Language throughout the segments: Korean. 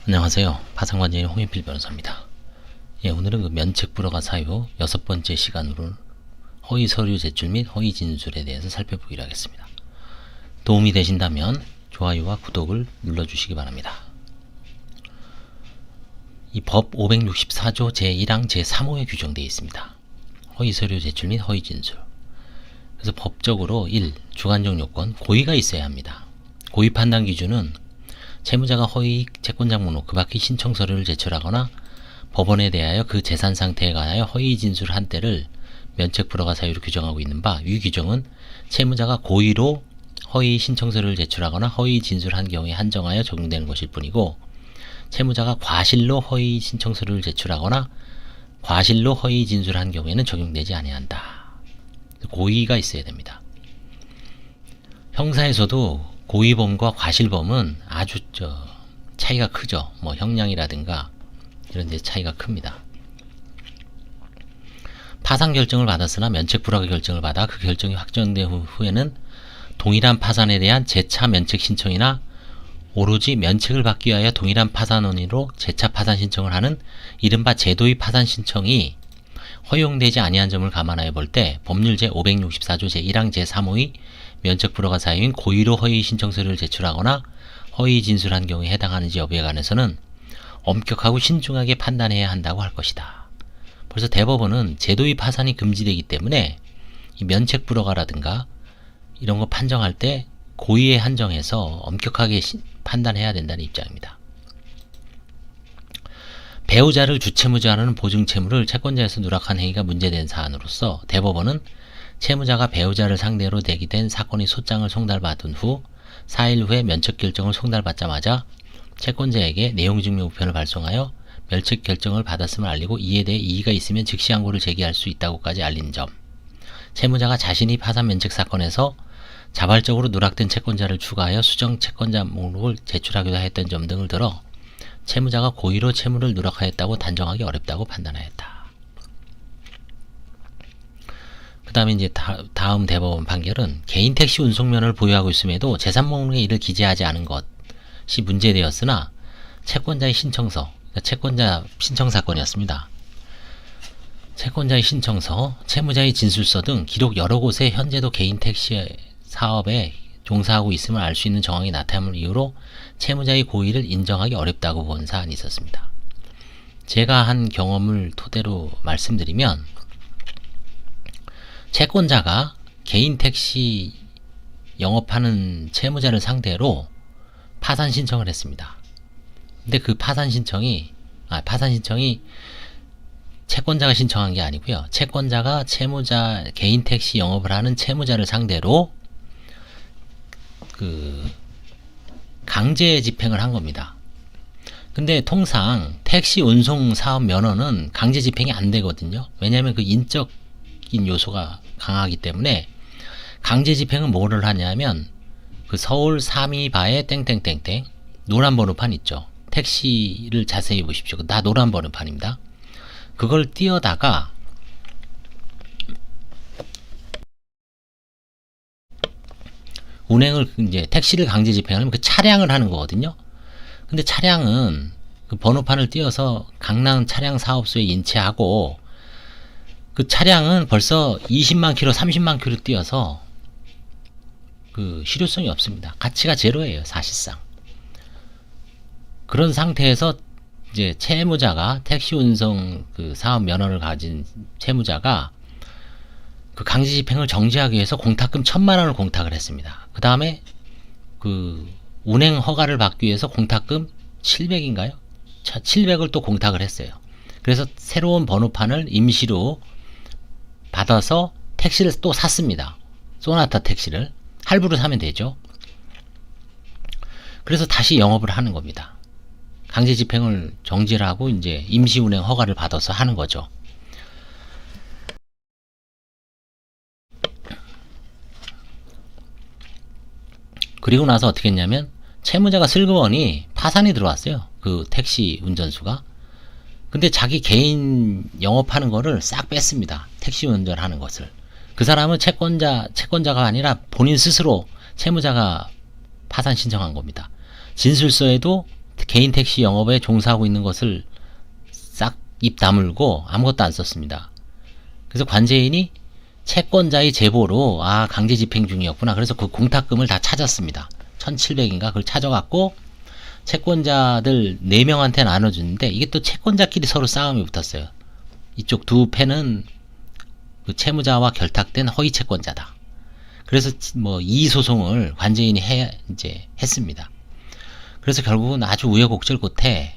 안녕하세요. 파산관제인 홍인필 변호사입니다. 오늘은 그 면책 불허가 사유 6번째 시간으로 허위 서류 제출 및 허위 진술에 대해서 살펴보기로 하겠습니다. 도움이 되신다면 좋아요와 구독을 눌러주시기 바랍니다. 이 법 564조 제1항 제3호에 규정되어 있습니다. 허위 서류 제출 및 허위 진술. 그래서 법적으로 1. 주관적 요건, 고의가 있어야 합니다. 고의 판단 기준은 채무자가 허위 채권자 목록 그 밖의 신청서류를 제출하거나 법원에 대하여 그 재산 상태에 관하여 허위 진술을 한 때를 면책 불허가 사유로 규정하고 있는 바, 위 규정은 채무자가 고의로 허위 신청서류를 제출하거나 허위 진술한 경우에 한정하여 적용되는 것일 뿐이고, 채무자가 과실로 허위 신청서류를 제출하거나 과실로 허위 진술한 경우에는 적용되지 아니한다. 고의가 있어야 됩니다. 형사에서도 고의범과 과실범은 아주 차이가 크죠. 뭐 형량이라든가 이런 데 차이가 큽니다. 파산 결정을 받았으나 면책 불허 결정을 받아 그 결정이 확정된 후에는 동일한 파산에 대한 재차 면책 신청이나 오로지 면책을 받기 위하여 동일한 파산 원인으로 재차 파산 신청을 하는 이른바 제도의 파산 신청이 허용되지 아니한 점을 감안하여 볼 때 법률 제564조 제1항 제3호의 면책 불허가 사유인 고의로 허위 신청서류를 제출하거나 허위 진술한 경우에 해당하는지 여부에 관해서는 엄격하고 신중하게 판단해야 한다고 할 것이다. 그래서 대법원은 제도의 파산이 금지되기 때문에 이 면책 불허가라든가 이런 거 판정할 때 고의에 한정해서 엄격하게 판단해야 된다는 입장입니다. 배우자를 주채무자로 하는 보증채무를 채권자에서 누락한 행위가 문제된 사안으로서 대법원은 채무자가 배우자를 상대로 제기된 사건의 소장을 송달받은 후 4일 후에 면책 결정을 송달받자마자 채권자에게 내용증명 우편을 발송하여 면책 결정을 받았음을 알리고 이에 대해 이의가 있으면 즉시 항고를 제기할 수 있다고까지 알린 점, 채무자가 자신이 파산 면책 사건에서 자발적으로 누락된 채권자를 추가하여 수정 채권자 목록을 제출하기도 했던 점 등을 들어 채무자가 고의로 채무를 누락하였다고 단정하기 어렵다고 판단하였다. 그 다음에 이제 다음 대법원 판결은 개인 택시 운송면허를 보유하고 있음에도 재산 목록에 이를 기재하지 않은 것이 문제되었으나 채권자의 신청서, 그러니까 채권자 신청 사건이었습니다. 채권자의 신청서, 채무자의 진술서 등 기록 여러 곳에 현재도 개인 택시 사업에 종사하고 있음을 알 수 있는 정황이 나타남을 이유로 채무자의 고의를 인정하기 어렵다고 본 사안이 있었습니다. 제가 한 경험을 토대로 말씀드리면, 채권자가 개인 택시 영업하는 채무자를 상대로 파산 신청을 했습니다. 근데 그 파산 신청이 채권자가 신청한 게 아니고요. 채권자가 개인 택시 영업을 하는 채무자를 상대로 강제 집행을 한 겁니다. 근데 통상 택시 운송 사업 면허는 강제 집행이 안 되거든요. 왜냐하면 그 인적인 요소가 강하기 때문에. 강제 집행은 뭐를 하냐면 그 서울 삼이바에 땡땡땡땡 노란 번호판 있죠. 택시를 자세히 보십시오. 다 노란 번호판입니다. 그걸 띄어다가 운행을 이제 택시를 강제 집행하면 그 차량을 하는 거거든요. 근데 차량은 그 번호판을 띄어서 강남 차량 사업소에 인체하고 그 차량은 벌써 20만 킬로, 30만 킬로 띄어서 그 실효성이 없습니다. 가치가 제로예요, 사실상. 그런 상태에서 이제 채무자가 택시 운송 그 사업 면허를 가진 채무자가 그 강제 집행을 정지하기 위해서 공탁금 1,000만 원을 공탁을 했습니다. 그 다음에 그 운행 허가를 받기 위해서 공탁금 700인가요? 700을 또 공탁을 했어요. 그래서 새로운 번호판을 임시로 받아서 택시를 또 샀습니다. 소나타 택시를 할부로 사면 되죠. 그래서 다시 영업을 하는 겁니다. 강제 집행을 정지를 하고 이제 임시 운행 허가를 받아서 하는 거죠. 그리고 나서 어떻게 했냐면 채무자가 슬그머니 파산이 들어왔어요. 그 택시 운전수가. 근데 자기 개인 영업하는 거를 싹 뺐습니다. 택시 운전하는 것을. 그 사람은 채권자가 아니라 본인 스스로 채무자가 파산 신청한 겁니다. 진술서에도 개인 택시 영업에 종사하고 있는 것을 싹 입 다물고 아무것도 안 썼습니다. 그래서 관제인이 채권자의 제보로 강제 집행 중이었구나. 그래서 그 공탁금을 다 찾았습니다. 1700인가 그걸 찾아갖고 채권자들 4명한테 나눠주는데 이게 또 채권자끼리 서로 싸움이 붙었어요. 이쪽 두 패는 그 채무자와 결탁된 허위 채권자다. 그래서 뭐 이의소송을 관제인이 이제 했습니다. 그래서 결국은 아주 우여곡절 끝에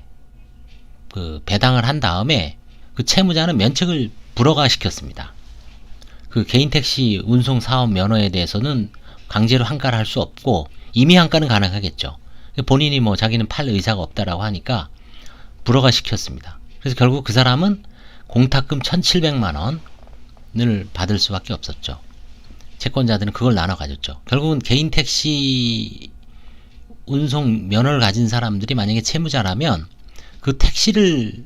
그 배당을 한 다음에 그 채무자는 면책을 불허가시켰습니다. 그 개인 택시 운송 사업 면허에 대해서는 강제로 한가를 할 수 없고 임의 한가는 가능하겠죠. 본인이 뭐 자기는 팔 의사가 없다라고 하니까 불허가 시켰습니다. 그래서 결국 그 사람은 공탁금 1700만 원을 받을 수밖에 없었죠. 채권자들은 그걸 나눠 가졌죠. 결국은 개인 택시 운송 면허를 가진 사람들이 만약에 채무자라면 그 택시를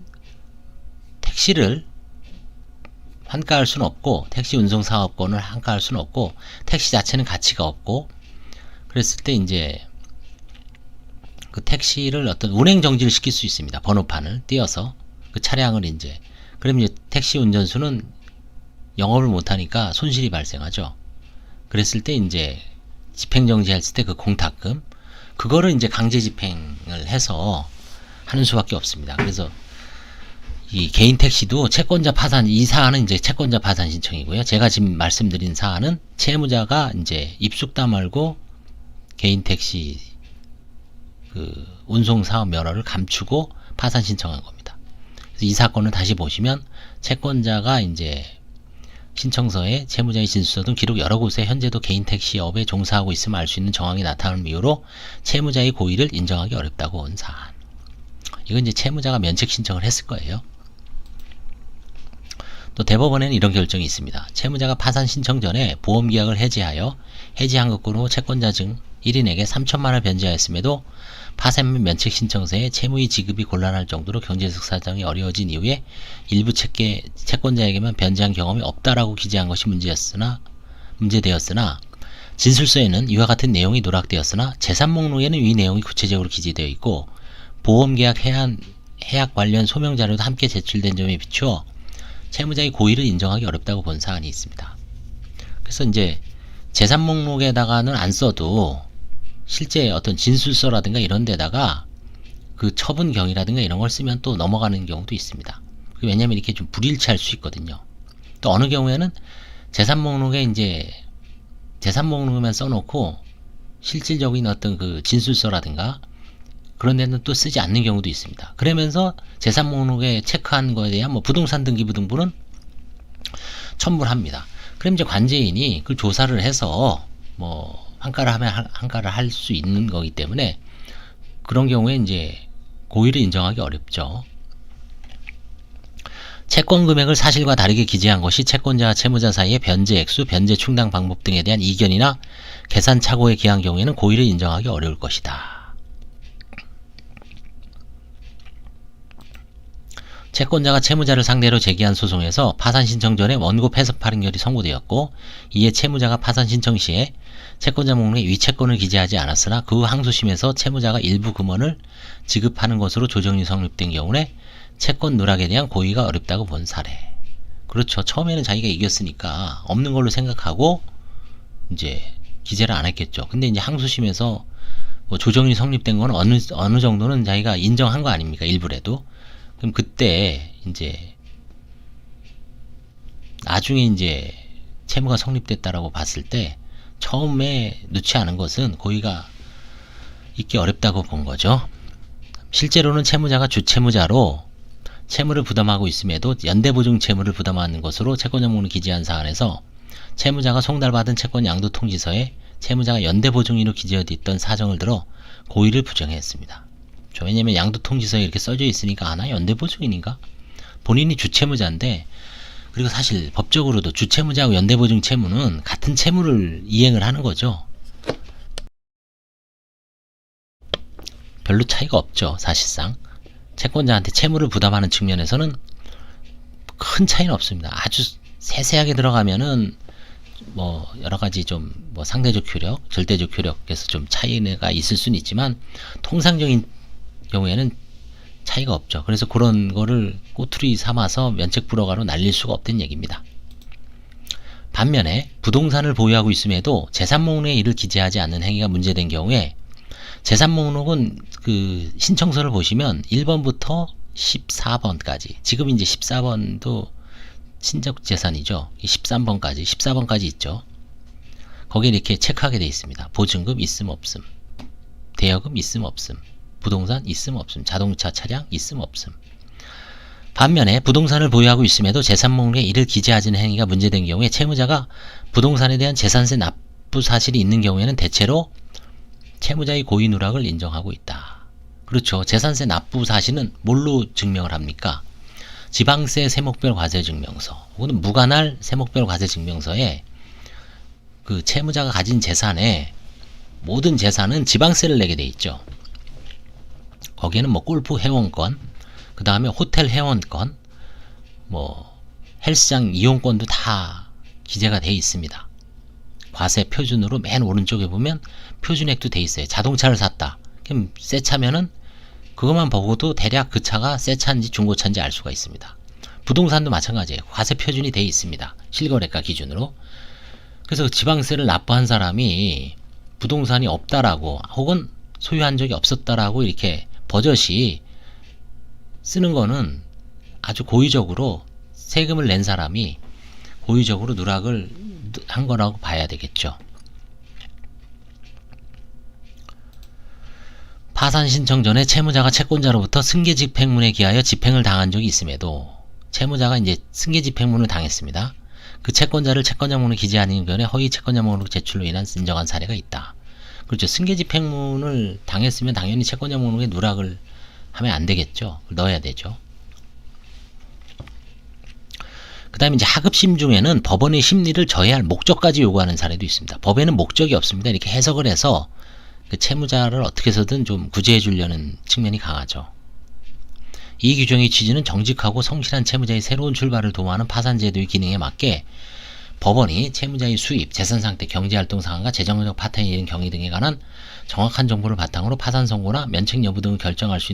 한가할 수는 없고 택시 운송 사업권을 한가할 수는 없고 택시 자체는 가치가 없고 그랬을 때 이제 그 택시를 어떤 운행 정지를 시킬 수 있습니다. 번호판을 띄어서 그 차량을 이제 그럼 이제 택시 운전수는 영업을 못하니까 손실이 발생하죠. 그랬을 때 이제 집행정지했을 때 그 공탁금 그거를 이제 강제 집행을 해서 하는 수밖에 없습니다. 그래서 이 개인 택시도 채권자 파산 이 사안은 이제 채권자 파산 신청이고요. 제가 지금 말씀드린 사안은 채무자가 이제 입숙 다말고 개인 택시 그 운송 사업 면허를 감추고 파산 신청한 겁니다. 그래서 이 사건을 다시 보시면 채권자가 이제 신청서에 채무자의 진술서 등 기록 여러 곳에 현재도 개인 택시업에 종사하고 있음을 알 수 있는 정황이 나타나는 이유로 채무자의 고의를 인정하기 어렵다고 온 사안. 이건 이제 채무자가 면책 신청을 했을 거예요. 또 대법원에는 이런 결정이 있습니다. 채무자가 파산 신청 전에 보험계약을 해지하여 해지한 것으로 채권자 중 1인에게 3천만 원을 변제하였음에도 파산 면책 신청서에 채무의 지급이 곤란할 정도로 경제적 사정이 어려워진 이후에 일부 채권자에게만 변제한 경험이 없다라고 기재한 것이 문제되었으나 진술서에는 이와 같은 내용이 누락되었으나 재산 목록에는 이 내용이 구체적으로 기재되어 있고 보험계약 해약 관련 소명자료도 함께 제출된 점에 비추어 채무자의 고의를 인정하기 어렵다고 본 사안이 있습니다. 그래서 이제 재산 목록에다가는 안 써도 실제 어떤 진술서라든가 이런 데다가 그 처분경이라든가 이런 걸 쓰면 또 넘어가는 경우도 있습니다. 왜냐면 이렇게 좀 불일치할 수 있거든요. 또 어느 경우에는 재산 목록에 이제 재산 목록만 써놓고 실질적인 어떤 그 진술서라든가 그런 데는 또 쓰지 않는 경우도 있습니다. 그러면서 재산 목록에 체크한 거에 대한 뭐 부동산 등기부 등본은 첨부를 합니다. 그럼 이제 관제인이 그 조사를 해서 뭐 한가를 하면 한가를 할 수 있는 거기 때문에 그런 경우에 이제 고의를 인정하기 어렵죠. 채권 금액을 사실과 다르게 기재한 것이 채권자와 채무자 사이의 변제 액수, 변제 충당 방법 등에 대한 이견이나 계산 착오에 기한 경우에는 고의를 인정하기 어려울 것이다. 채권자가 채무자를 상대로 제기한 소송에서 파산 신청 전에 원고 패소 판결이 선고되었고 이에 채무자가 파산 신청 시에 채권자 목록에 위채권을 기재하지 않았으나 그 후 항소심에서 채무자가 일부 금원을 지급하는 것으로 조정이 성립된 경우에 채권 누락에 대한 고의가 어렵다고 본 사례. 그렇죠. 처음에는 자기가 이겼으니까 없는 걸로 생각하고 이제 기재를 안 했겠죠. 근데 이제 항소심에서 뭐 조정이 성립된 건 어느 정도는 자기가 인정한 거 아닙니까? 일부라도. 그럼 그때 이제 나중에 이제 채무가 성립됐다라고 봤을 때 처음에 넣지 않은 것은 고의가 있기 어렵다고 본 거죠. 실제로는 채무자가 주채무자로 채무를 부담하고 있음에도 연대보증 채무를 부담하는 것으로 채권자 목록을 기재한 사안에서 채무자가 송달받은 채권 양도 통지서에 채무자가 연대보증인으로 기재되어 있던 사정을 들어 고의를 부정했습니다. 왜냐면 양도 통지서에 이렇게 써져 있으니까 아나 연대보증인인가? 본인이 주채무자인데 그리고 사실 법적으로도 주채무자하고 연대보증 채무는 같은 채무를 이행을 하는 거죠. 별로 차이가 없죠. 사실상 채권자한테 채무를 부담하는 측면에서는 큰 차이는 없습니다. 아주 세세하게 들어가면은 뭐 여러가지 좀 뭐 상대적 효력, 절대적 효력에서 좀 차이가 있을 수는 있지만 통상적인 경우에는 차이가 없죠. 그래서 그런 거를 꼬투리 삼아서 면책 불허가로 날릴 수가 없다는 얘기입니다. 반면에 부동산을 보유하고 있음에도 재산 목록에 이를 기재하지 않는 행위가 문제된 경우에 재산 목록은 그 신청서를 보시면 1번부터 14번까지, 지금 이제 14번도 신적 재산이죠. 13번까지, 14번까지 있죠. 거기에 이렇게 체크하게 되어 있습니다. 보증금 있음 없음, 대여금 있음 없음, 부동산 있음 없음, 자동차 차량 있음 없음. 반면에 부동산을 보유하고 있음에도 재산 목록에 이를 기재하지 않은 행위가 문제된 경우에 채무자가 부동산에 대한 재산세 납부 사실이 있는 경우에는 대체로 채무자의 고의 누락을 인정하고 있다. 그렇죠. 재산세 납부 사실은 뭘로 증명을 합니까? 지방세 세목별 과세 증명서 혹은 무관할 세목별 과세 증명서에 그 채무자가 가진 재산에 모든 재산은 지방세를 내게 돼 있죠. 거기에는 뭐 골프 회원권, 그 다음에 호텔 회원권, 뭐 헬스장 이용권도 다 기재가 돼 있습니다. 과세 표준으로 맨 오른쪽에 보면 표준액도 돼 있어요. 자동차를 샀다. 그럼 새 차면은 그것만 보고도 대략 그 차가 새 차인지 중고차인지 알 수가 있습니다. 부동산도 마찬가지예요. 과세 표준이 돼 있습니다. 실거래가 기준으로. 그래서 지방세를 납부한 사람이 부동산이 없다라고 혹은 소유한 적이 없었다라고 이렇게 버젓이 쓰는 거는 아주 고의적으로 세금을 낸 사람이 고의적으로 누락을 한 거라고 봐야 되겠죠. 파산 신청 전에 채무자가 채권자로부터 승계집행문에 기하여 집행을 당한 적이 있음에도 채무자가 이제 승계집행문을 당했습니다. 그 채권자를 채권자 목록에 기재하는 경우에 허위 채권자 목록 제출로 인한 인정한 사례가 있다. 그렇죠. 승계집행문을 당했으면 당연히 채권자 목록에 누락을 하면 안 되겠죠. 넣어야 되죠. 그 다음에 이제 하급심 중에는 법원의 심리를 저해할 목적까지 요구하는 사례도 있습니다. 법에는 목적이 없습니다. 이렇게 해석을 해서 그 채무자를 어떻게 해서든 좀 구제해 주려는 측면이 강하죠. 이 규정의 취지는 정직하고 성실한 채무자의 새로운 출발을 도모하는 파산제도의 기능에 맞게 법원이 채무자의 수입, 재산상태, 경제활동 상황과 재정적 파탄에 이른 경위 등에 관한 정확한 정보를 바탕으로 파산 선고나 면책 여부 등을 결정할 수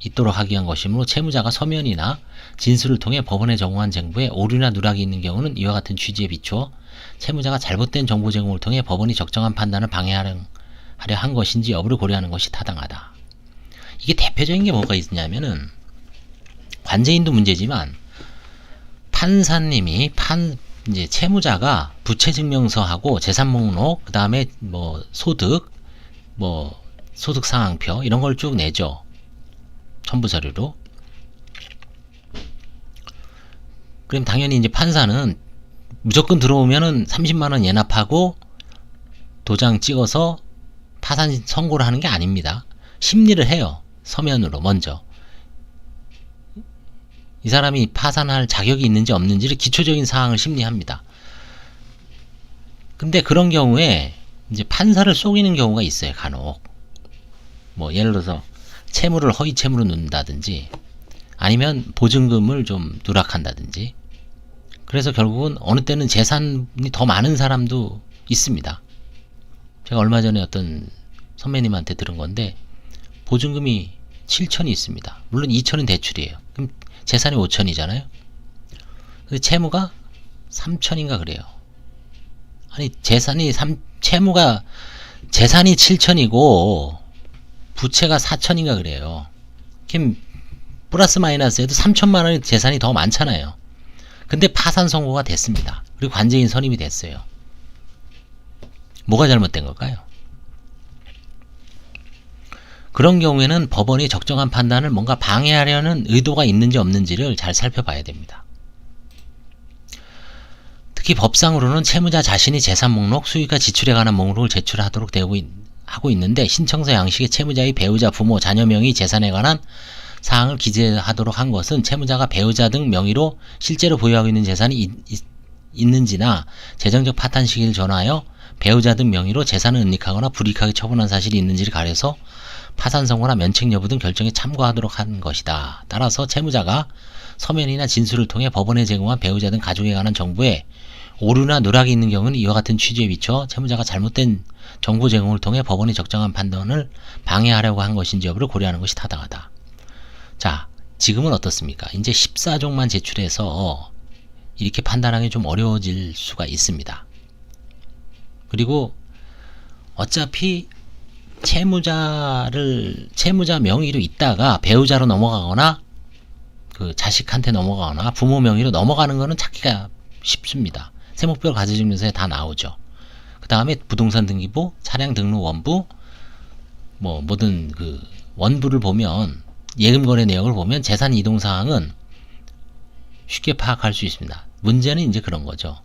있도록 하기 위한 것이므로 채무자가 서면이나 진술을 통해 법원에 정오한 정보에 오류나 누락이 있는 경우는 이와 같은 취지에 비추어 채무자가 잘못된 정보 제공을 통해 법원이 적정한 판단을 방해하려 한 것인지 여부를 고려하는 것이 타당하다. 이게 대표적인 게 뭐가 있냐면은 관제인도 문제지만 판사님이 이제 채무자가 부채증명서하고 재산목록, 그 다음에 뭐 소득, 뭐 소득상황표 이런 걸 쭉 내죠. 첨부서류로. 그럼 당연히 이제 판사는 무조건 들어오면은 30만원 예납하고 도장 찍어서 파산 선고를 하는 게 아닙니다. 심리를 해요. 서면으로 먼저. 이 사람이 파산할 자격이 있는지 없는지를 기초적인 사항을 심리합니다. 근데 그런 경우에 이제 판사를 속이는 경우가 있어요. 간혹. 뭐 예를 들어서 채무를 허위 채무로 넣는다든지 아니면 보증금을 좀 누락한다든지. 그래서 결국은 어느 때는 재산이 더 많은 사람도 있습니다. 제가 얼마 전에 어떤 선배님한테 들은 건데 보증금이 7천이 있습니다. 물론 2천은 대출이에요. 그럼 재산이 5천이잖아요. 근데 채무가 3천인가 그래요. 아니 재산이 재산이 7천이고 부채가 4천인가 그래요. 그럼 플러스 마이너스 해도 3천만 원의 재산이 더 많잖아요. 근데 파산 선고가 됐습니다. 그리고 관제인 선임이 됐어요. 뭐가 잘못된 걸까요? 그런 경우에는 법원이 적정한 판단을 뭔가 방해하려는 의도가 있는지 없는지를 잘 살펴봐야 됩니다. 특히 법상으로는 채무자 자신이 재산 목록, 수익과 지출에 관한 목록을 제출하도록 하고 있는데 신청서 양식에 채무자의 배우자, 부모, 자녀 명의 재산에 관한 사항을 기재하도록 한 것은 채무자가 배우자 등 명의로 실제로 보유하고 있는 재산이 있는지나 재정적 파탄 시기를 전하여 배우자 등 명의로 재산을 은닉하거나 불이익하게 처분한 사실이 있는지를 가려서 파산 선고나 면책 여부 등 결정에 참고하도록 한 것이다. 따라서 채무자가 서면이나 진술을 통해 법원에 제공한 배우자 등 가족에 관한 정보에 오류나 누락이 있는 경우는 이와 같은 취지에 비춰 채무자가 잘못된 정보 제공을 통해 법원이 적정한 판단을 방해하려고 한 것인지 여부를 고려하는 것이 타당하다. 자, 지금은 어떻습니까? 이제 14종만 제출해서 이렇게 판단하기 좀 어려워질 수가 있습니다. 그리고 어차피 채무자 명의로 있다가 배우자로 넘어가거나 그 자식한테 넘어가거나 부모 명의로 넘어가는 거는 찾기가 쉽습니다. 세목별 과세증명서에 다 나오죠. 그 다음에 부동산 등기부, 차량 등록 원부, 뭐 모든 그 원부를 보면 예금거래 내역을 보면 재산 이동 사항은 쉽게 파악할 수 있습니다. 문제는 이제 그런 거죠.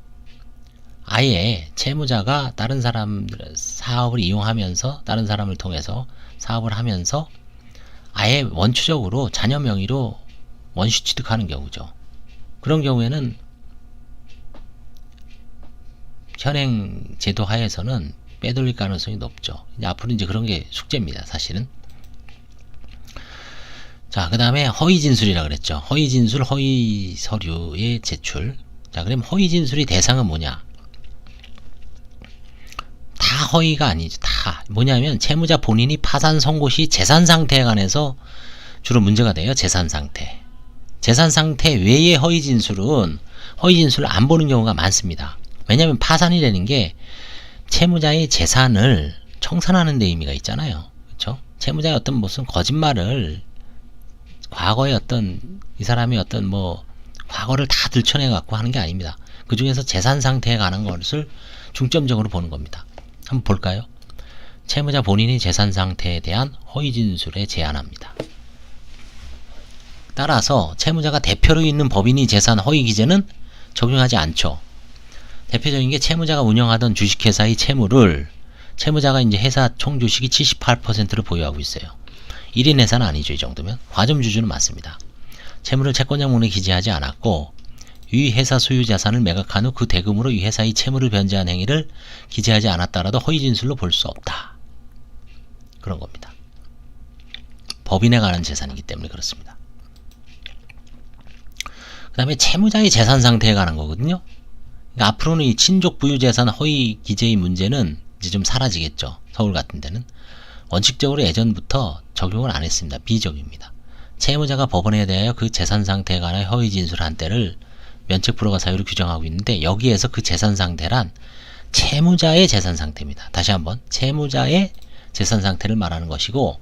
아예 채무자가 다른 사람 사업을 이용하면서 다른 사람을 통해서 사업을 하면서 아예 원초적으로 자녀 명의로 원시 취득하는 경우죠. 그런 경우에는 현행 제도 하에서는 빼돌릴 가능성이 높죠. 이제 앞으로 이제 그런 게 숙제입니다, 사실은. 자, 그 다음에 허위 진술이라 그랬죠. 허위 진술, 허위 서류의 제출. 자, 그럼 허위 진술의 대상은 뭐냐? 다 허위가 아니죠. 다 뭐냐면 채무자 본인이 파산 선고 시 재산 상태에 관해서 주로 문제가 돼요. 재산 상태. 재산 상태 외의 허위 진술은 허위 진술을 안 보는 경우가 많습니다. 왜냐하면 파산이라는 게 채무자의 재산을 청산하는 데 의미가 있잖아요. 그렇죠? 채무자의 어떤 무슨 거짓말을 과거에 어떤 이 사람이 어떤 뭐 과거를 다 들춰내 갖고 하는 게 아닙니다. 그 중에서 재산 상태에 관한 것을 중점적으로 보는 겁니다. 한번 볼까요? 채무자 본인이 재산 상태에 대한 허위 진술에 제한합니다. 따라서 채무자가 대표로 있는 법인이 재산 허위 기재는 적용하지 않죠. 대표적인 게 채무자가 운영하던 주식회사의 채무를 채무자가 이제 회사 총 주식이 78%를 보유하고 있어요. 1인 회사는 아니죠. 이 정도면 과점주주는 맞습니다. 채무를 채권자 명의에 기재하지 않았고 이 회사 소유 자산을 매각한 후 그 대금으로 이 회사의 채무를 변제한 행위를 기재하지 않았다라도 허위 진술로 볼 수 없다. 그런 겁니다. 법인에 관한 재산이기 때문에 그렇습니다. 그 다음에 채무자의 재산 상태에 관한 거거든요. 그러니까 앞으로는 이 친족 부유 재산 허위 기재의 문제는 이제 좀 사라지겠죠. 서울 같은 데는. 원칙적으로 예전부터 적용을 안 했습니다. 비적입니다. 채무자가 법원에 대하여 그 재산 상태에 관한 허위 진술한 때를 면책 불허가 사유로 규정하고 있는데 여기에서 그 재산 상태란 채무자의 재산 상태입니다. 다시 한번 채무자의 재산 상태를 말하는 것이고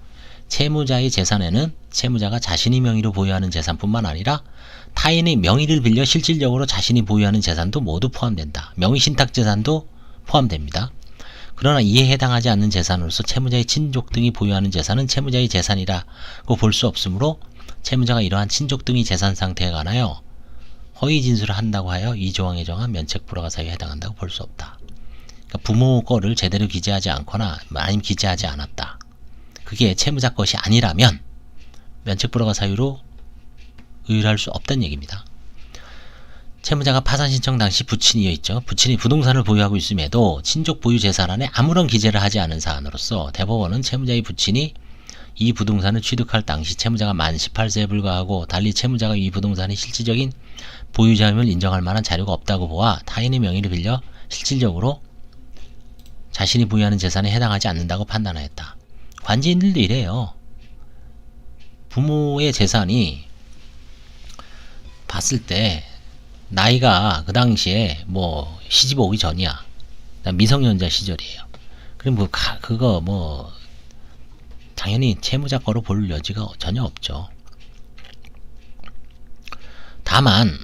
채무자의 재산에는 채무자가 자신이 명의로 보유하는 재산뿐만 아니라 타인의 명의를 빌려 실질적으로 자신이 보유하는 재산도 모두 포함된다. 명의 신탁 재산도 포함됩니다. 그러나 이에 해당하지 않는 재산으로서 채무자의 친족 등이 보유하는 재산은 채무자의 재산이라고 볼 수 없으므로 채무자가 이러한 친족 등의 재산 상태에 관하여 허위 진술을 한다고 하여 이 조항에 정한 면책 불허가 사유에 해당한다고 볼 수 없다. 그러니까 부모 거를 제대로 기재하지 않거나 아니면 기재하지 않았다. 그게 채무자 것이 아니라면 면책 불허가 사유로 의율할 수 없다는 얘기입니다. 채무자가 파산 신청 당시 부친이어 있죠. 부친이 부동산을 보유하고 있음에도 친족 보유 재산안에 아무런 기재를 하지 않은 사안으로서 대법원은 채무자의 부친이 이 부동산을 취득할 당시 채무자가 만 18세에 불과하고 달리 채무자가 이 부동산의 실질적인 보유자임을 인정할 만한 자료가 없다고 보아 타인의 명의를 빌려 실질적으로 자신이 보유하는 재산에 해당하지 않는다고 판단하였다. 관지인들도 이래요. 부모의 재산이 봤을 때 나이가 그 당시에 뭐 시집 오기 전이야. 미성년자 시절이에요. 그럼 뭐 그거 뭐 당연히 채무자 거로 볼 여지가 전혀 없죠. 다만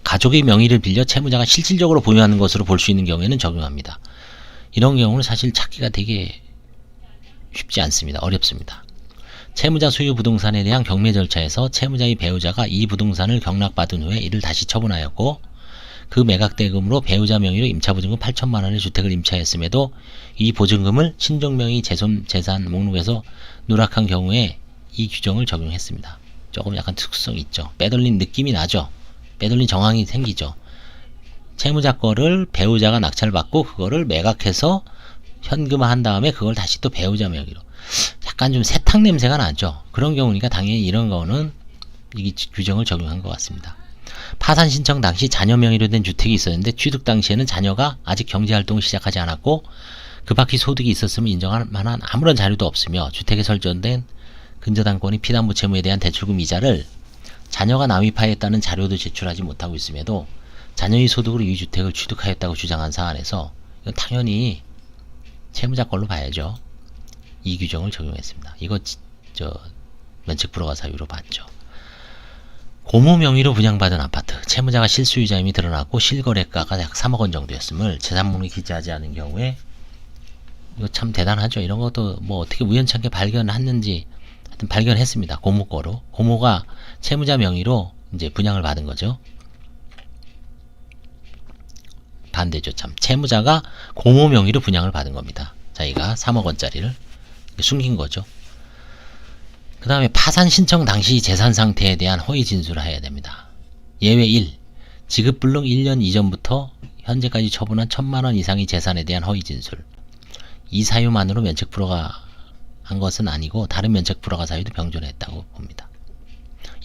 가족의 명의를 빌려 채무자가 실질적으로 보유하는 것으로 볼 수 있는 경우에는 적용합니다. 이런 경우는 사실 찾기가 되게 쉽지 않습니다. 어렵습니다. 채무자 소유 부동산에 대한 경매 절차에서 채무자의 배우자가 이 부동산을 경락받은 후에 이를 다시 처분하였고 그 매각대금으로 배우자 명의로 임차보증금 8천만원의 주택을 임차했음에도 이 보증금을 친족명의 재산 목록에서 누락한 경우에 이 규정을 적용했습니다. 조금 약간 특수성이 있죠. 빼돌린 느낌이 나죠. 빼돌린 정황이 생기죠. 채무자 거를 배우자가 낙찰받고 그거를 매각해서 현금화한 다음에 그걸 다시 또 배우자 명의로 약간 좀 세탁 냄새가 나죠. 그런 경우니까 당연히 이런 거는 이 규정을 적용한 것 같습니다. 파산 신청 당시 자녀 명의로 된 주택이 있었는데 취득 당시에는 자녀가 아직 경제활동을 시작하지 않았고 그 밖의 소득이 있었으면 인정할 만한 아무런 자료도 없으며 주택에 설정된 근저당권이 피담보 채무에 대한 대출금 이자를 자녀가 납입하였다는 자료도 제출하지 못하고 있음에도 자녀의 소득으로 이 주택을 취득하였다고 주장한 사안에서 이건 당연히 채무자 걸로 봐야죠. 이 규정을 적용했습니다. 이거 면책 불허가 사유로 봤죠. 고모 명의로 분양받은 아파트, 채무자가 실수유자임이 드러났고 실거래가가 약 3억 원 정도였음을 재산목록에 기재하지 않은 경우에 이거 참 대단하죠. 이런 것도 뭐 어떻게 우연찮게 발견했는지 하여튼 발견했습니다. 고모 거로. 고모가 채무자 명의로 이제 분양을 받은 거죠. 반대죠. 참 채무자가 고모 명의로 분양을 받은 겁니다. 자기가 3억 원짜리를 숨긴 거죠. 그 다음에 파산 신청 당시 재산 상태에 대한 허위 진술을 해야 됩니다. 예외 1. 지급불능 1년 이전부터 현재까지 처분한 1,000만원 이상의 재산에 대한 허위 진술. 이 사유만으로 면책 불허가 한 것은 아니고 다른 면책 불허가 사유도 병존했다고 봅니다.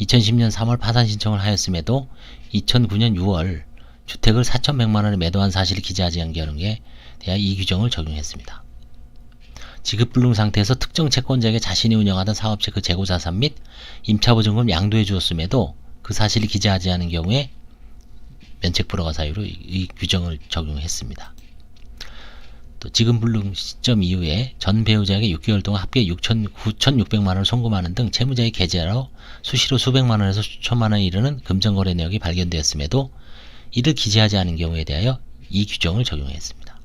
2010년 3월 파산 신청을 하였음에도 2009년 6월 주택을 4,100만원에 매도한 사실을 기재하지 않은 경우에 대하여 이 규정을 적용했습니다. 지급불능 상태에서 특정 채권자에게 자신이 운영하던 사업체 그 재고자산 및 임차보증금을 양도해 주었음에도 그 사실을 기재하지 않은 경우에 면책불허가 사유로 이 규정을 적용했습니다. 또 지급불능 시점 이후에 전 배우자에게 6개월 동안 합계 9,600만원을 송금하는 등 채무자의 계좌로 수시로 수백만원에서 수천만원에 이르는 금전거래 내역이 발견되었음에도 이를 기재하지 않은 경우에 대하여 이 규정을 적용했습니다.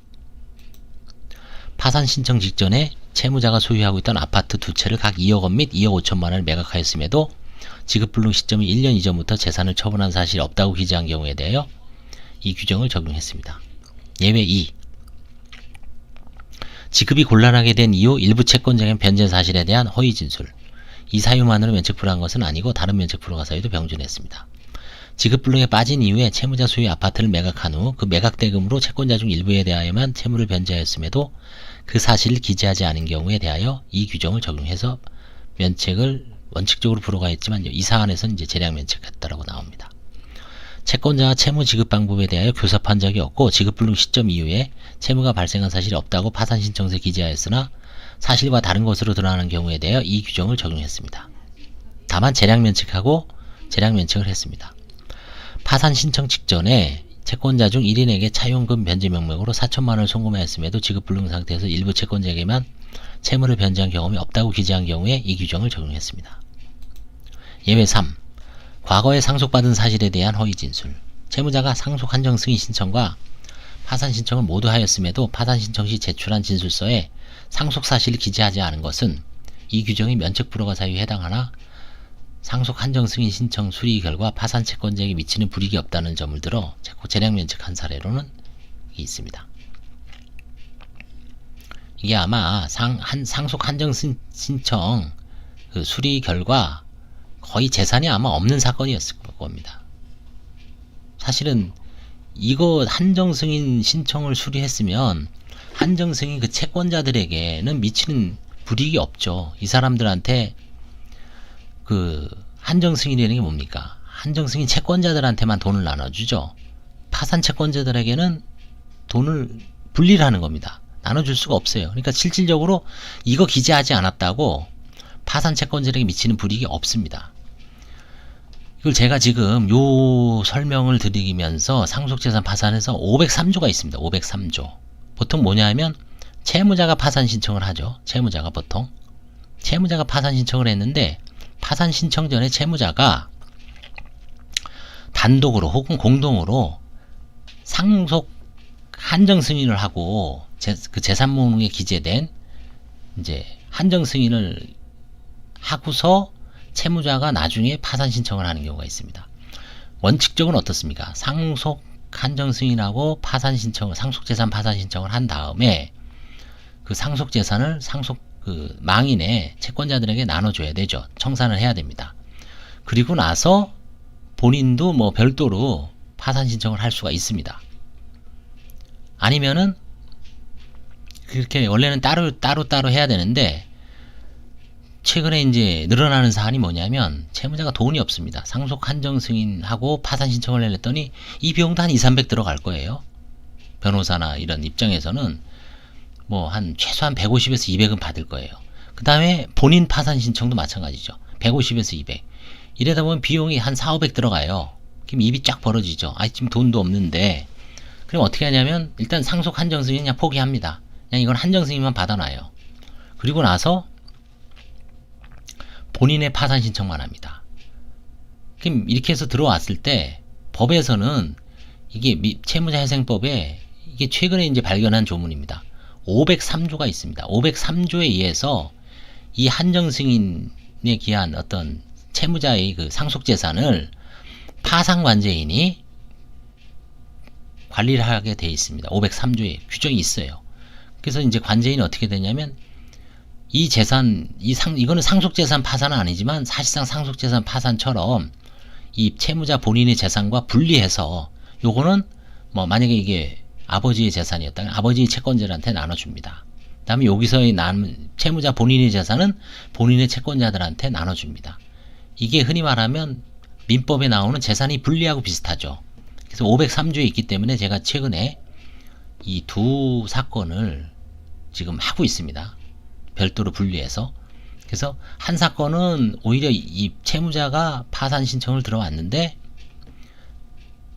파산 신청 직전에 채무자가 소유하고 있던 아파트 두 채를 각 2억 원 및 2억 5천만 원을 매각하였음에도 지급불능 시점이 1년 이전부터 재산을 처분한 사실이 없다고 기재한 경우에 대하여 이 규정을 적용했습니다. 예외 2. 지급이 곤란하게 된 이후 일부 채권자의 변제 사실에 대한 허위 진술. 이 사유만으로 면책 불허한 것은 아니고 다른 면책 불허가 사유도 병존했습니다. 지급불능에 빠진 이후에 채무자 소유 아파트를 매각한 후 그 매각 대금으로 채권자 중 일부에 대하여만 채무를 변제하였음에도 그 사실을 기재하지 않은 경우에 대하여 이 규정을 적용해서 면책을 원칙적으로 불허가 했지만 이 사안에서는 이제 재량 면책했다라고 나옵니다. 채권자와 채무 지급 방법에 대하여 교섭한 적이 없고 지급불능 시점 이후에 채무가 발생한 사실이 없다고 파산 신청서에 기재하였으나 사실과 다른 것으로 드러나는 경우에 대하여 이 규정을 적용했습니다. 다만 재량 면책하고 재량 면책을 했습니다. 파산 신청 직전에 채권자 중 1인에게 차용금 변제 명목으로 4천만원을 송금하였음에도 지급불능 상태에서 일부 채권자에게만 채무를 변제한 경험이 없다고 기재한 경우에 이 규정을 적용했습니다. 예외 3. 과거에 상속받은 사실에 대한 허위 진술. 채무자가 상속 한정 승인 신청과 파산 신청을 모두 하였음에도 파산 신청 시 제출한 진술서에 상속 사실을 기재하지 않은 것은 이 규정이 면책 불허가 사유에 해당하나 상속 한정 승인 신청 수리 결과 파산 채권자에게 미치는 불이익이 없다는 점을 들어 재량 면책한 사례로는 있습니다. 이게 아마 상속 한정 신청 그 수리 결과 거의 재산이 아마 없는 사건이었을 겁니다. 사실은 이거 한정 승인 신청을 수리했으면 한정 승인 그 채권자들에게는 미치는 불이익이 없죠. 이 사람들한테 그 한정 승인이라는 게 뭡니까? 한정 승인 채권자들한테만 돈을 나눠주죠. 파산 채권자들에게는 돈을 분리를 하는 겁니다. 나눠줄 수가 없어요. 그러니까 실질적으로 이거 기재하지 않았다고 파산 채권자들에게 미치는 불이익이 없습니다. 이걸 제가 지금 요 설명을 드리면서 상속재산 파산에서 503조가 있습니다. 503조. 보통 뭐냐 하면 채무자가 파산 신청을 하죠. 채무자가 보통. 채무자가 파산 신청을 했는데 파산 신청 전에 채무자가 단독으로 혹은 공동으로 상속 한정 승인을 하고 그 재산 목록에 기재된 이제 한정 승인을 하고서 채무자가 나중에 파산 신청을 하는 경우가 있습니다. 원칙적으로 어떻습니까? 상속 한정 승인하고 파산 신청을 상속재산 파산 신청을 한 다음에 그 상속재산을 그 망인의 채권자들에게 나눠줘야 되죠. 청산을 해야 됩니다. 그리고 나서 본인도 뭐 별도로 파산 신청을 할 수가 있습니다. 아니면은 그렇게 원래는 따로 해야 되는데 최근에 이제 늘어나는 사안이 뭐냐면 채무자가 돈이 없습니다. 상속 한정 승인하고 파산 신청을 냈더니 이 비용도 한 2, 300 들어갈 거예요. 변호사나 이런 입장에서는 뭐 한 최소한 150에서 200은 받을 거예요. 그 다음에 본인 파산 신청도 마찬가지죠. 150에서 200. 이러다 보면 비용이 한 4, 500 들어가요. 그럼 입이 쫙 벌어지죠. 아, 지금 돈도 없는데. 그럼 어떻게 하냐면 일단 상속 한정 승인 그냥 포기합니다. 그냥 이건 한정 승인만 받아놔요. 그리고 나서 본인의 파산 신청만 합니다. 그럼 이렇게 해서 들어왔을 때 법에서는 이게 채무자회생법에 이게 최근에 이제 발견한 조문입니다. 503조가 있습니다. 503조에 의해서 이 한정 승인에 기한 어떤 채무자의 그 상속 재산을 파산 관제인이 관리를 하게 되어 있습니다. 503조에 규정이 있어요. 그래서 이제 관제인이 어떻게 되냐면 이 재산, 이거는 상속재산 파산은 아니지만 사실상 상속재산 파산처럼 이 채무자 본인의 재산과 분리해서 요거는 뭐 만약에 이게 아버지의 재산이었다면 아버지의 채권자들한테 나눠줍니다. 그 다음에 여기서의 남은 채무자 본인의 재산은 본인의 채권자들한테 나눠줍니다. 이게 흔히 말하면 민법에 나오는 재산이 분리하고 비슷하죠. 그래서 503조에 있기 때문에 제가 최근에 이 두 사건을 지금 하고 있습니다. 별도로 분리해서. 그래서 한 사건은 오히려 이 채무자가 파산 신청을 들어왔는데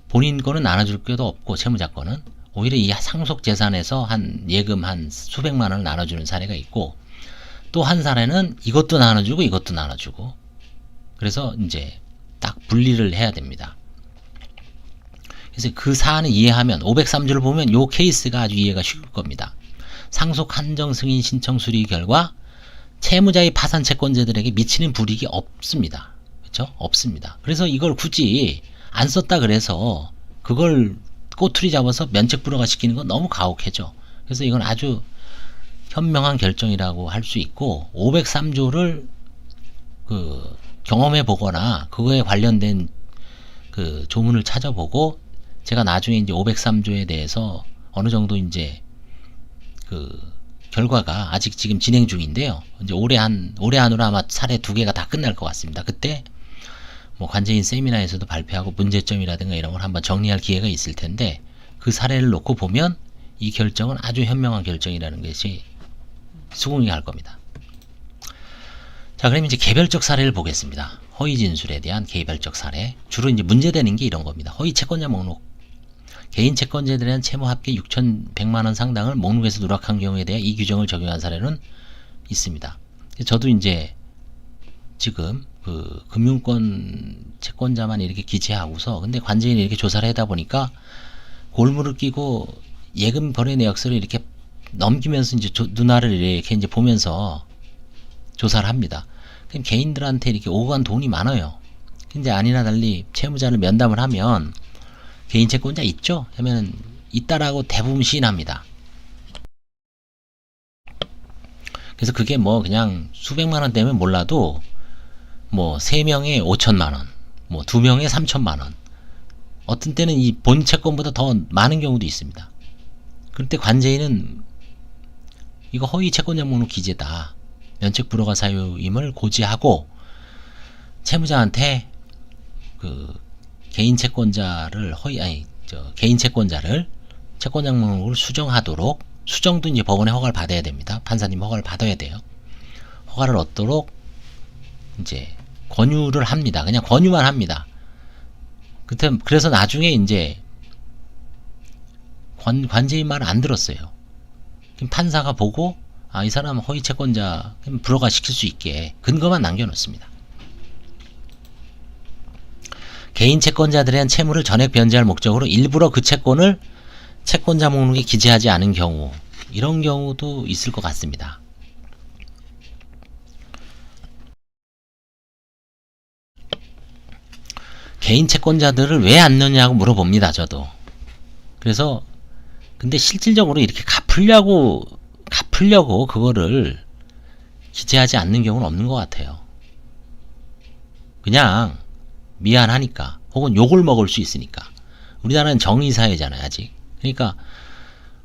본인 거는 나눠줄 것도 없고 채무자 거는 오히려 이 상속 재산에서 한 예금 한 수백만 원을 나눠주는 사례가 있고 또 한 사례는 이것도 나눠주고 이것도 나눠주고 그래서 이제 딱 분리를 해야 됩니다. 그래서 그 사안을 이해하면 503조를 보면 이 케이스가 아주 이해가 쉬울 겁니다. 상속 한정 승인 신청 수리 결과 채무자의 파산 채권자들에게 미치는 불이익이 없습니다. 그렇죠? 없습니다. 그래서 이걸 굳이 안 썼다 그래서 그걸 꼬투리 잡아서 면책 불허가 시키는 건 너무 가혹해져. 그래서 이건 아주 현명한 결정이라고 할 수 있고 503조를 그 경험해 보거나 그거에 관련된 그 조문을 찾아보고 제가 나중에 이제 503조에 대해서 어느 정도 이제 그 결과가 아직 지금 진행 중인데요. 이제 올해 안으로 아마 사례 2개가 다 끝날 것 같습니다. 그때 뭐 관제인 세미나에서도 발표하고 문제점이라든가 이런 걸 한번 정리할 기회가 있을 텐데 그 사례를 놓고 보면 이 결정은 아주 현명한 결정이라는 것이 수긍이 갈 겁니다. 자, 그럼 이제 개별적 사례를 보겠습니다. 허위 진술에 대한 개별적 사례. 주로 이제 문제되는 게 이런 겁니다. 허위 채권자 목록. 개인 채권자에 대한 채무 합계 6,100만 원 상당을 목록에서 누락한 경우에 대해 이 규정을 적용한 사례는 있습니다. 저도 이제 지금 그 금융권 채권자만 이렇게 기재하고서 근데 관제인이 이렇게 조사를 하다 보니까 골무를 끼고 예금 거래 내역서를 이렇게 넘기면서 이제 누나를 이렇게 이제 보면서 조사를 합니다. 그럼 개인들한테 이렇게 오고 간 돈이 많아요. 근데 아니나 달리 채무자를 면담을 하면 개인 채권자 있죠? 하면 있다라고 대부분 시인합니다. 그래서 그게 뭐 그냥 수백만 원 되면 몰라도 뭐 3명에 5천만 원, 뭐 2명에 3천만 원. 어떤 때는 이 본 채권보다 더 많은 경우도 있습니다. 그때 관제인은 이거 허위 채권자 목록 기재다. 면책 불허가 사유임을 고지하고 채무자한테 그 개인 채권자를 개인 채권자를 채권자 목록을 수정하도록 수정도 이제 법원의 허가를 받아야 됩니다. 판사님 허가를 받아야 돼요. 허가를 얻도록 이제 권유를 합니다. 그냥 권유만 합니다. 그래서 나중에 이제 관제인 말을 안 들었어요. 그럼 판사가 보고 아, 이 사람 허위 채권자 불허가 시킬 수 있게 근거만 남겨놓습니다. 개인 채권자들에 대한 채무를 전액 변제할 목적으로 일부러 그 채권을 채권자 목록에 기재하지 않은 경우 이런 경우도 있을 것 같습니다. 개인 채권자들을 왜 안 넣냐고 물어봅니다. 저도. 그래서 근데 실질적으로 이렇게 갚으려고 그거를 기재하지 않는 경우는 없는 것 같아요. 그냥 미안하니까 혹은 욕을 먹을 수 있으니까. 우리나라는 정의사회잖아요. 아직. 그러니까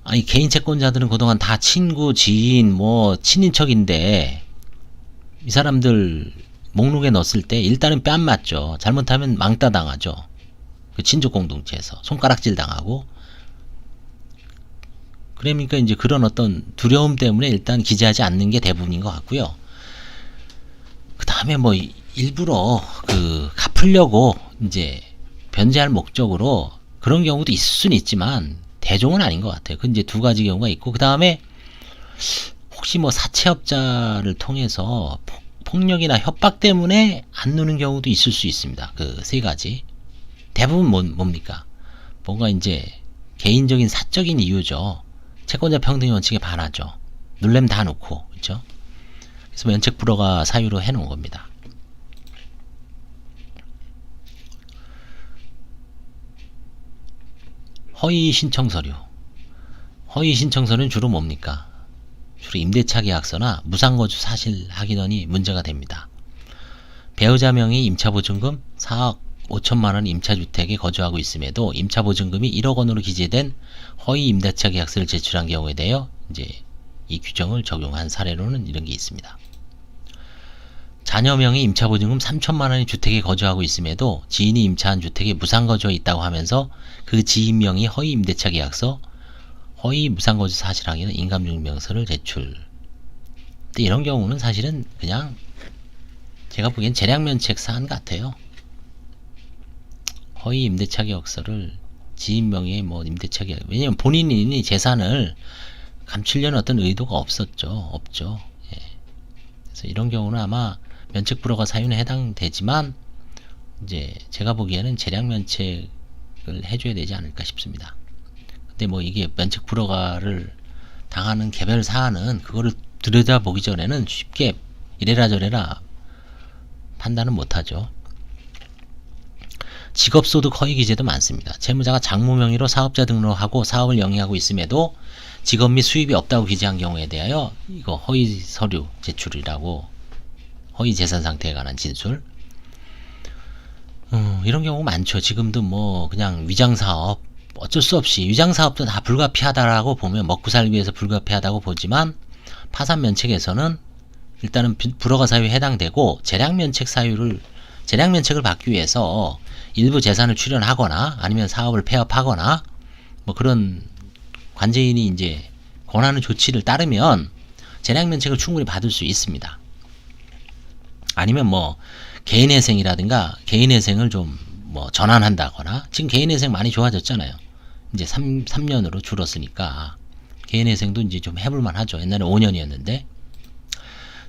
아니 개인 채권자들은 그동안 다 친구, 지인, 뭐 친인척인데 이 사람들 목록에 넣었을 때 일단은 뺨 맞죠. 잘못하면 망따 당하죠. 그 친족 공동체에서 손가락질 당하고. 그러니까 이제 그런 어떤 두려움 때문에 일단 기재하지 않는 게 대부분인 것 같고요. 그 다음에 뭐 일부러 그 갚으려고 이제 변제할 목적으로 그런 경우도 있을 수는 있지만 대종은 아닌 것 같아요. 그 이제 두 가지 경우가 있고, 그 다음에 혹시 뭐 사채업자를 통해서 폭력이나 협박 때문에 안 누는 경우도 있을 수 있습니다. 그 세 가지. 대부분 뭡니까? 뭔가 이제 개인적인 사적인 이유죠. 채권자 평등 원칙에 반하죠. 눌렘 다 놓고, 그렇죠? 그래서 면책 불허가 사유로 해놓은 겁니다. 허위 신청 서류. 허위 신청 서류는 주로 뭡니까? 주로 임대차 계약서나 무상거주 사실 확인원이 문제가 됩니다. 배우자 명의 임차보증금 4억 5천만원 임차주택에 거주하고 있음에도 임차보증금이 1억 원으로 기재된 허위 임대차 계약서를 제출한 경우에 대하여 이제 이 규정을 적용한 사례로는 이런 게 있습니다. 자녀 명의 임차보증금 3천만원의 주택에 거주하고 있음에도 지인이 임차한 주택에 무상거주해 있다고 하면서 그 지인 명의 허위 임대차 계약서, 허위 무상거주 사실 확인은 인감증명서를 제출. 근데 이런 경우는 사실은 그냥 제가 보기엔 재량면책 사안 같아요. 허위 임대차 계약서를 지인 명의 뭐 임대차 계약, 왜냐면 본인이 재산을 감추려는 어떤 의도가 없죠. 예. 그래서 이런 경우는 아마 면책 불허가 사유에 해당되지만 이제 제가 보기에는 재량 면책을 해줘야 되지 않을까 싶습니다. 근데 뭐 이게 면책 불허가를 당하는 개별 사안은 그거를 들여다보기 전에는 쉽게 이래라 저래라 판단은 못하죠. 직업소득 허위 기재도 많습니다. 채무자가 장모 명의로 사업자 등록하고 사업을 영위하고 있음에도 직업 및 수입이 없다고 기재한 경우에 대하여 이거 허위 서류 제출이라고, 허위 재산 상태에 관한 진술. 이런 경우 많죠. 지금도 뭐 그냥 위장사업, 어쩔 수 없이 위장사업도 다 불가피하다라고 보면, 먹고 살기 위해서 불가피하다고 보지만 파산 면책에서는 일단은 불허가 사유에 해당되고, 재량 면책을 받기 위해서 일부 재산을 출연하거나 아니면 사업을 폐업하거나 뭐 그런 관제인이 이제 권하는 조치를 따르면 재량 면책을 충분히 받을 수 있습니다. 아니면 뭐 개인회생이라든가 개인회생을 좀 뭐 전환한다거나, 지금 개인회생 많이 좋아졌잖아요. 이제 3년으로 줄었으니까 개인회생도 이제 좀 해볼만 하죠. 옛날에 5년이었는데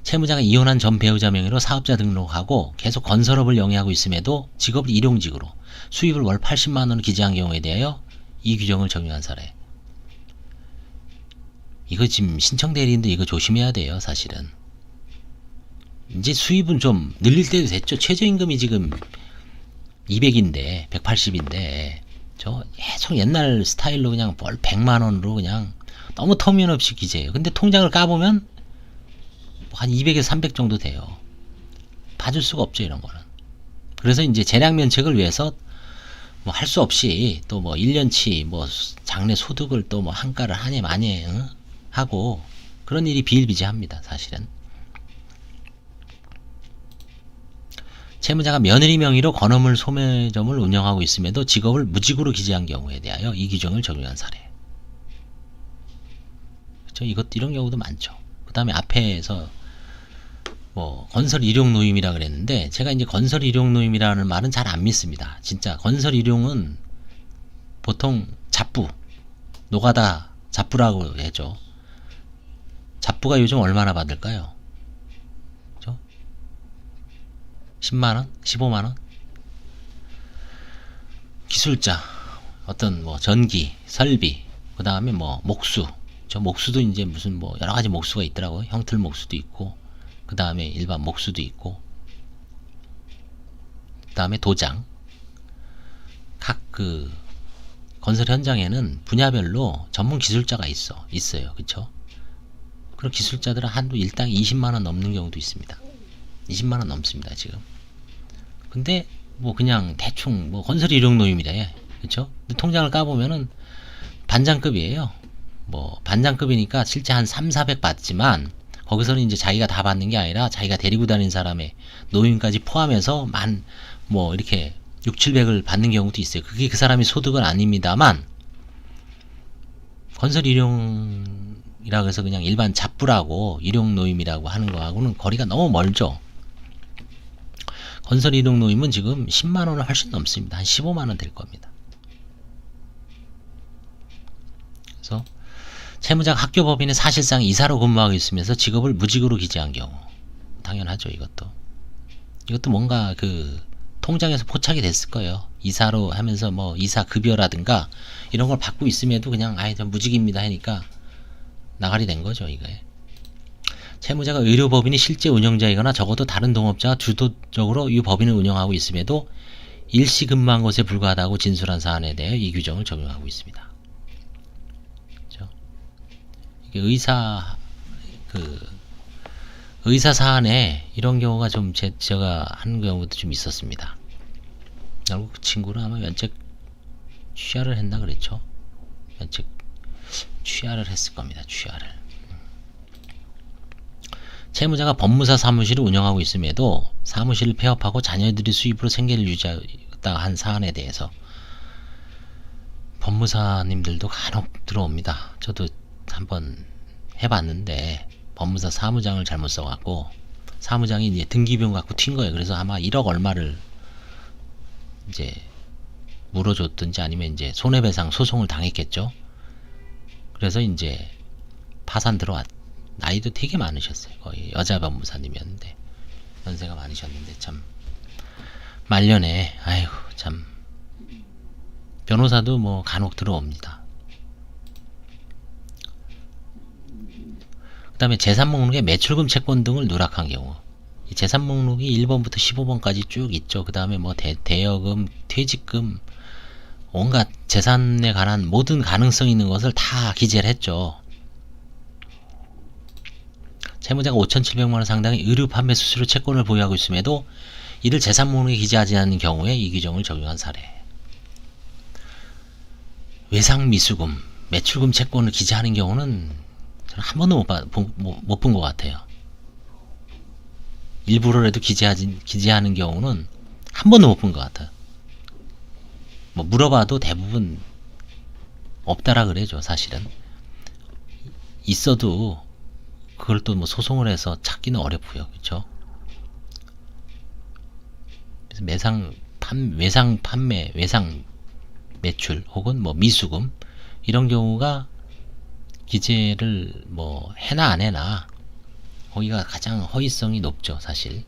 채무자가 이혼한 전 배우자 명의로 사업자 등록하고 계속 건설업을 영위하고 있음에도 직업을 일용직으로 수입을 월 80만원을 기재한 경우에 대하여 이 규정을 적용한 사례. 이거 지금 신청대리인도 이거 조심해야 돼요. 사실은 이제 수입은 좀 늘릴 때도 됐죠. 최저임금이 지금 200인데 180인데 저 계속 옛날 스타일로 그냥 월 100만원으로 그냥 너무 터무니없이 기재해요. 근데 통장을 까보면 한 200에서 300 정도 돼요. 봐줄 수가 없죠, 이런 거는. 그래서 이제 재량 면책을 위해서 뭐 할 수 없이 또 뭐 1년치 뭐 장래 소득을 또 뭐 한가를 하냐 마냐 하고 그런 일이 비일비재합니다, 사실은. 채무자가 며느리 명의로 건어물 소매점을 운영하고 있음에도 직업을 무직으로 기재한 경우에 대하여 이 규정을 적용한 사례. 그렇죠? 이런 경우도 많죠. 그 다음에 앞에서 뭐 건설 일용 노임이라 그랬는데, 제가 이제 건설 일용 노임이라는 말은 잘 안 믿습니다. 진짜 건설 일용은 보통 잡부, 노가다 잡부라고 해죠. 잡부가 요즘 얼마나 받을까요? 그죠? 10만원? 15만원? 기술자, 어떤 뭐 전기, 설비, 그 다음에 뭐 목수, 저 목수도 이제 무슨 뭐 여러가지 목수가 있더라고요. 형틀 목수도 있고, 그 다음에 일반 목수도 있고, 그 다음에 도장. 각 그 건설 현장에는 분야별로 전문 기술자가 있어요. 그쵸? 그런 기술자들은 한도 일당 20만원 넘는 경우도 있습니다. 20만원 넘습니다, 지금. 근데 뭐 그냥 대충 뭐 건설 일용 노임이래. 그쵸? 근데 통장을 까보면은 반장급이에요. 뭐 반장급이니까 실제 한 3, 400 받지만 거기서는 이제 자기가 다 받는 게 아니라 자기가 데리고 다니는 사람의 노임까지 포함해서 뭐 이렇게 6, 700을 받는 경우도 있어요. 그게 그 사람이 소득은 아닙니다만 건설 일용이라고 해서 그냥 일반 잡부라고 일용 노임이라고 하는 거하고는 거리가 너무 멀죠. 건설 일용 노임은 지금 10만원을 훨씬 넘습니다. 한 15만원 될 겁니다. 그래서 채무자가 학교법인은 사실상 이사로 근무하고 있으면서 직업을 무직으로 기재한 경우, 당연하죠. 이것도 뭔가 그 통장에서 포착이 됐을 거예요. 이사로 하면서 뭐 이사 급여라든가 이런 걸 받고 있음에도 그냥 저 무직입니다 하니까 나가리 된 거죠. 이거에 채무자가 의료법인이 실제 운영자이거나 적어도 다른 동업자가 주도적으로 이 법인을 운영하고 있음에도 일시 근무한 것에 불과하다고 진술한 사안에 대해 이 규정을 적용하고 있습니다. 그렇죠? 이게 의사 사안에 이런 경우가 좀 제가 하는 경우도 좀 있었습니다. 결국 그 친구는 아마 면책 취하를 했나 그랬죠. 면책 취하를 했을 겁니다. 취하를. 채무자가 법무사 사무실을 운영하고 있음에도 사무실을 폐업하고 자녀들이 수입으로 생계를 유지하다 한 사안에 대해서 법무사님들도 간혹 들어옵니다. 저도 한번 해봤는데 법무사 사무장을 잘못 써갖고 사무장이 이제 등기비용 갖고 튄 거예요. 그래서 아마 1억 얼마를 이제 물어줬든지 아니면 이제 손해배상 소송을 당했겠죠. 그래서 이제 파산 나이도 되게 많으셨어요. 거의 여자 법무사님이었는데 연세가 많으셨는데 참 말년에 아이고 참 변호사도 뭐 간혹 들어옵니다. 그 다음에 재산 목록에 매출금 채권 등을 누락한 경우, 이 재산 목록이 1번부터 15번까지 쭉 있죠. 그 다음에 뭐 대여금, 퇴직금, 온갖 재산에 관한 모든 가능성 있는 것을 다 기재를 했죠. 채무자가 5,700만원 상당의 의류 판매 수수료 채권을 보유하고 있음에도 이를 재산 목록에 기재하지 않는 경우에 이 규정을 적용한 사례. 외상 미수금, 매출금 채권을 기재하는 경우는 저는 한 번도 못 본 것 같아요. 일부러라도 기재하는 경우는 한 번도 못 본 것 같아요. 뭐 물어봐도 대부분 없다라 그래죠. 사실은 있어도 그걸 또 뭐 소송을 해서 찾기는 어렵고요. 그렇죠? 그래서 외상 판매, 외상 매출 혹은 뭐 미수금 이런 경우가 기재를 뭐 해나 안 해나 거기가 가장 허위성이 높죠. 사실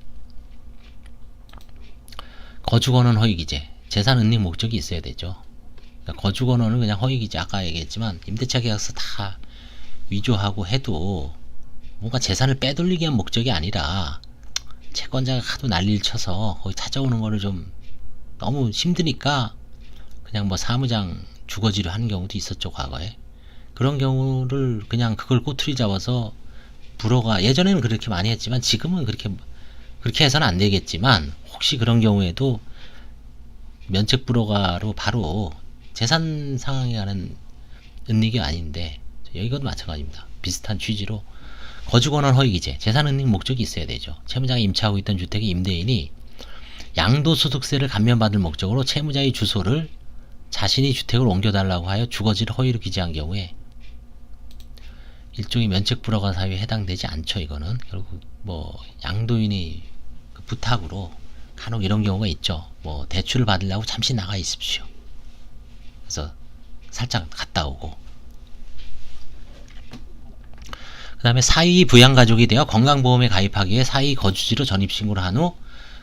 거주권은 허위기재, 재산 은닉 목적이 있어야 되죠. 그러니까 거주권은 그냥 허위기재, 아까 얘기했지만 임대차 계약서 다 위조하고 해도 뭔가 재산을 빼돌리기 위한 목적이 아니라 채권자가 하도 난리를 쳐서 거기 찾아오는 거를 좀 너무 힘드니까 그냥 뭐 사무장 주거지로 하는 경우도 있었죠. 과거에 그런 경우를 그냥 그걸 꼬투리 잡아서 불허가, 예전에는 그렇게 많이 했지만 지금은 그렇게 해서는 안 되겠지만 혹시 그런 경우에도 면책 불허가로 바로 재산 상황에 관한 은닉이 아닌데 여기도 마찬가지입니다. 비슷한 취지로 거주권은 허위기재, 재산 은닉 목적이 있어야 되죠. 채무자가 임차하고 있던 주택의 임대인이 양도소득세를 감면받을 목적으로 채무자의 주소를 자신이 주택을 옮겨달라고 하여 주거지를 허위로 기재한 경우에 일종의 면책 불허가 사유에 해당되지 않죠. 이거는 결국 뭐 양도인이 그 부탁으로 간혹 이런 경우가 있죠. 뭐 대출을 받으려고 잠시 나가 있으십시오. 그래서 살짝 갔다 오고. 그 다음에 사위 부양가족이 되어 건강보험에 가입하기 위해 사위 거주지로 전입신고를 한 후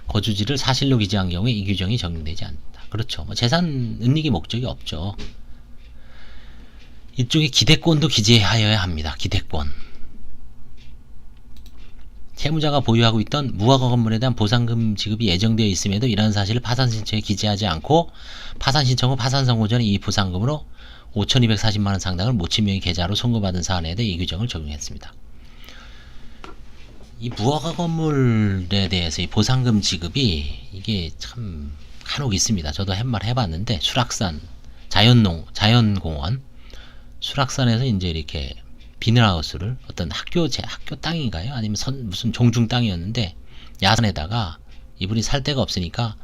거주지를 사실로 기재한 경우에 이 규정이 적용되지 않는다. 그렇죠. 뭐 재산 은닉의 목적이 없죠. 일종의 기대권도 기재하여야 합니다. 기대권. 채무자가 보유하고 있던 무허가 건물에 대한 보상금 지급이 예정되어 있음에도 이러한 사실을 파산신청에 기재하지 않고 파산신청 후 파산선고 전에 이 보상금으로 5,240만원 상당을 모친명의 계좌로 송금받은 사안에 대해 이 규정을 적용했습니다. 이 무허가 건물에 대해서 이 보상금 지급이 이게 참 간혹 있습니다. 저도 한말 해봤는데 수락산 자연공원 수락산에서 이제 이렇게 비닐하우스를 어떤 학교 땅인가요? 아니면 무슨 종중 땅이었는데 야산에다가 이분이 살 데가 없으니까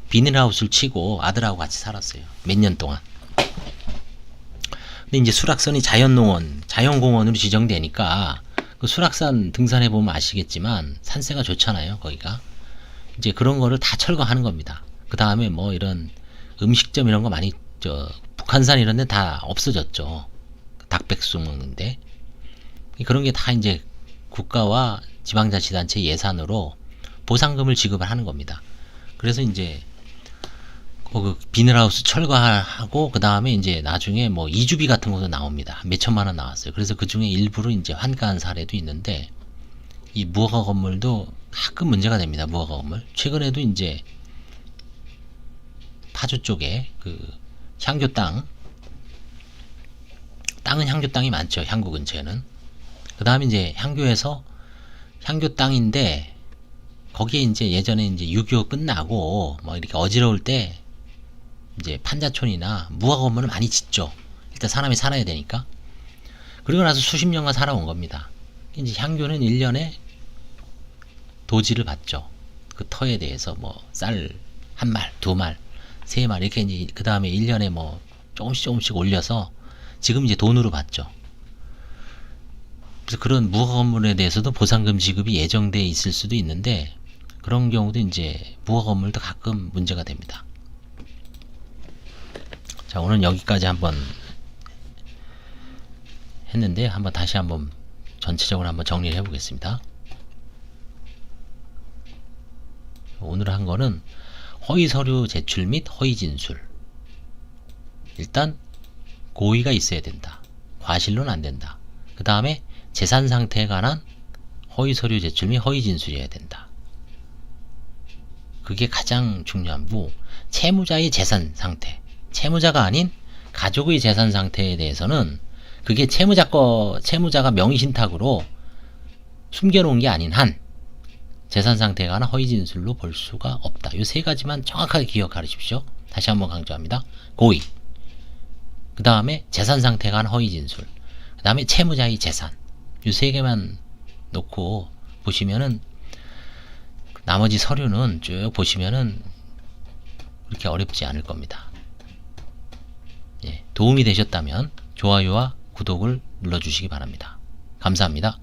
비닐하우스를 치고 아들하고 같이 살았어요. 몇 년 동안. 근데 이제 수락산이 자연농원, 자연공원으로 지정되니까 그 수락산 등산해 보면 아시겠지만 산세가 좋잖아요. 거기가. 이제 그런 거를 다 철거하는 겁니다. 그 다음에 뭐 이런 음식점 이런 거 많이 북한산 이런 데 다 없어졌죠. 닭백숙 먹는데. 그런 게 다 이제 국가와 지방자치단체 예산으로 보상금을 지급을 하는 겁니다. 그래서 이제 그 비닐하우스 철거하고 그 다음에 이제 나중에 뭐 이주비 같은 것도 나옵니다. 몇 천만 원 나왔어요. 그래서 그 중에 일부를 이제 환가한 사례도 있는데 이 무허가 건물도 가끔 문제가 됩니다. 무허가 건물. 최근에도 이제 파주 쪽에 그 향교 땅은 향교 땅이 많죠. 향구 근처에는. 그 다음에 이제 향교에서 향교 땅인데 거기에 이제 예전에 이제 6.25 끝나고 뭐 이렇게 어지러울 때 이제 판자촌이나 무허가 건물을 많이 짓죠. 일단 사람이 살아야 되니까. 그리고 나서 수십 년간 살아온 겁니다. 이제 향교는 1년에 도지를 받죠. 그 터에 대해서 뭐 쌀 한 말, 두 말, 세 말 이렇게 이제 그 다음에 1년에 뭐 조금씩 올려서 지금 이제 돈으로 받죠. 그래서 그런 무허가 건물에 대해서도 보상금 지급이 예정돼 있을 수도 있는데 그런 경우도 이제 무허가 건물도 가끔 문제가 됩니다. 자, 오늘 여기까지 한번 했는데 한번 다시 한번 전체적으로 한번 정리를 해보겠습니다. 오늘 한 거는 허위 서류 제출 및 허위 진술. 일단 고의가 있어야 된다. 과실로는 안 된다. 그 다음에 재산 상태에 관한 허위 서류 제출 및 허위 진술이어야 된다. 그게 가장 중요하고 채무자의 재산 상태, 채무자가 아닌 가족의 재산 상태에 대해서는 그게 채무자가 명의신탁으로 숨겨놓은 게 아닌 한 재산 상태에 관한 허위 진술로 볼 수가 없다. 이 세 가지만 정확하게 기억하십시오. 다시 한번 강조합니다. 고의, 그 다음에 재산 상태에 관한 허위 진술, 그 다음에 채무자의 재산. 이 세 개만 놓고 보시면은 나머지 서류는 쭉 보시면은 그렇게 어렵지 않을 겁니다. 예, 도움이 되셨다면 좋아요와 구독을 눌러주시기 바랍니다. 감사합니다.